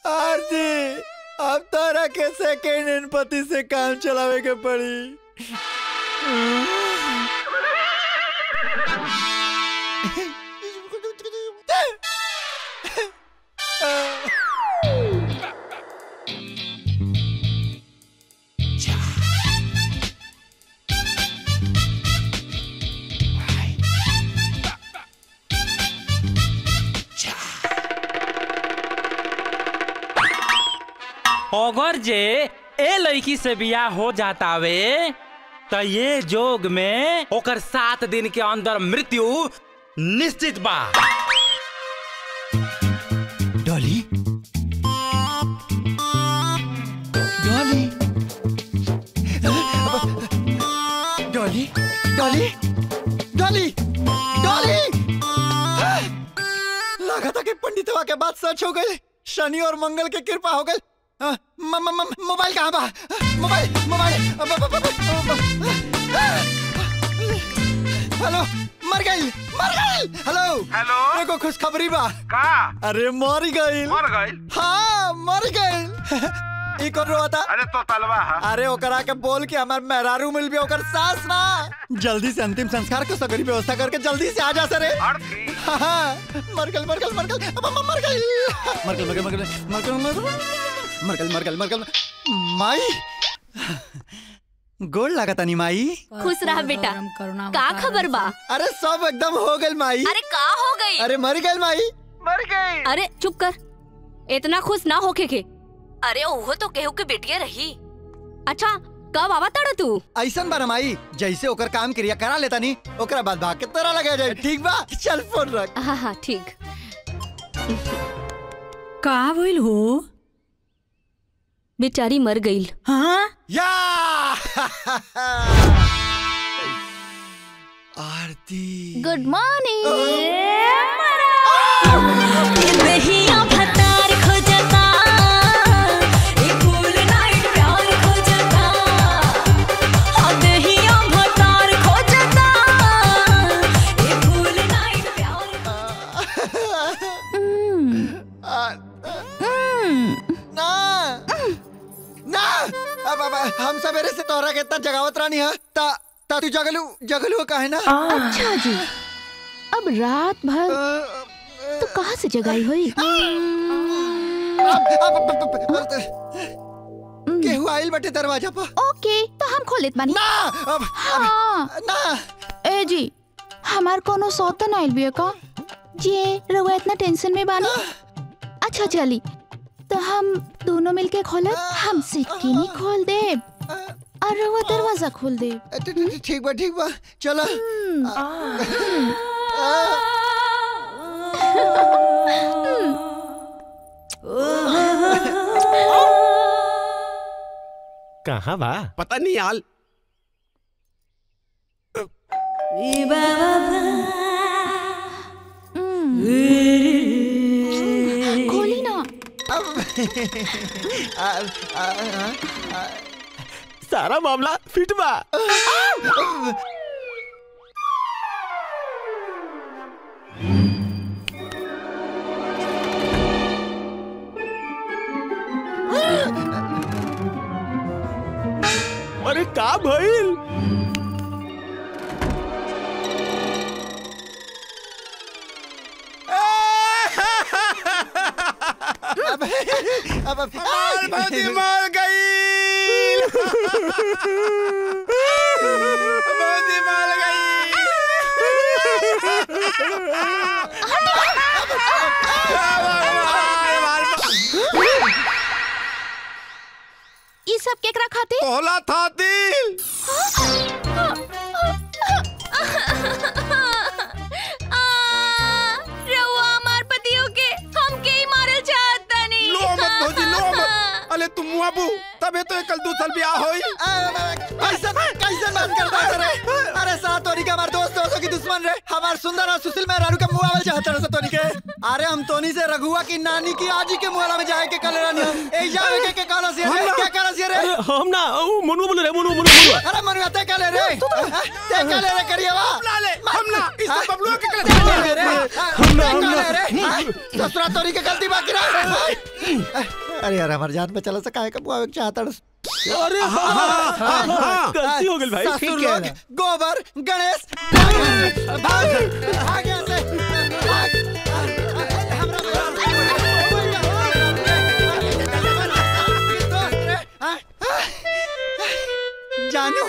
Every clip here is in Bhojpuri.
आरती, अब तारा के सेकेंड हैंड पति से काम चलावे के पड़ी। अगर जे ए लड़की से बियाह हो जाता वे तो ये जोग में ओकर 7 दिन के अंदर मृत्यु निश्चित बा। डॉली, डॉली, डॉली, डॉली, डॉली, डॉली। लगा था कि पंडितवा के बात सच हो गई, शनि और मंगल की कृपा हो गई। मोबाइल कहाँ बा? Mobile, mobile. हेलो, मर गई, मर गई। हेलो, हेलो, देखो खुशखबरी बा। का? अरे मर गई। मर गई? हाँ, मर गई। एक और रोता। अरे तो तलवा है। अरे ओकरा के बोल के हमार मेहरारू मिल भी ओकर सास ना। जल्दी से अंतिम संस्कार के सगरी व्यवस्था करके जल्दी से आ जा सरे। हाँ, मर गई, मर गई, मर गई, मर गई, मर गई, मर गई, मर गई, मर गई, मर गई, मर गई। माई, गोड़ लागता नी माई। खुश रहा बेटा। का खबर बा? अरे सब एकदम हो गई माई। अरे का हो गई? अरे मर गई माई, मर गई। अरे चुप कर, इतना खुश ना होके के। अरे ओहो तो केहू के बेटिया रही। अच्छा कब आवा तड़ा तू? ऐसन बा माई, जैसे ओकर काम क्रिया करा लेता नी ओकरा बाद भाग के तोरा लगा जाए। ठीक बा, चल फोन रख। हाँ हाँ ठीक। का भइल हो? बेचारी मर गई। हाँ? या आरती, गुड मॉर्निंग। हम सवेरे से तोहरा के इतना जगावत रानी है ता तू जगलू काहे ना? अच्छा जी, अब रात भर तो कहाँ से जगाई हुई? केहू आइल बटे दरवाजा पर। ओके तो हम खोलेत बानी। ना हाँ। ना ए जी, हमार कोनो सौतन आइल बिया का? जी रउआ इतना टेंशन में बानी। अच्छा चली तो हम दोनों मिलके खोलब। हम सिटकिनी खोल दे और रउआ दरवाजा खोल दे। ठीक बा, ठीक बा, चलो। कहाँ बा? पता नहीं यार। खोली ना। सारा मामला फिट बा। अरे का भइल? अब भौजी मर गई। भौजी मर गई। ये सब केकरा खातिर? तोहला था दिल। अरे तुम मुआबू तबे तो कल 2 साल ब्याह होई। कैसे बात करता है? अरे साला तोरी का मार दो दोस्तों की दुश्मन रे हमार सुंदर और सुशील मेहरारू का मुआवल चाहता रहे तोनी के। अरे हम तोनी से रघुआ की नानी की आजी के मुआला में जाए के कल रानी ए जावे के काला से रे क्या काला से रे हम ना मनु बोल रे मनु अरे मनु ते काले रे ते काले रे करिएवा लाले हम ना इस बबलुआ के हम ना रे ससुरा तोरी के गलती बाकी रे। अरे यार हमार जान पे चला सका है कब आवे चाहता अरे गलती हो गई भाई। ससुर लोग गोबर गणेश भाग यहाँ से जानू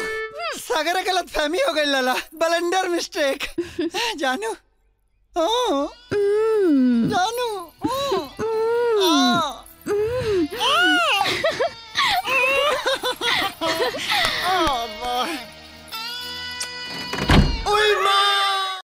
सगरे गलत फहमी हो गई लाला ब्लंडर मिस्टेक जानू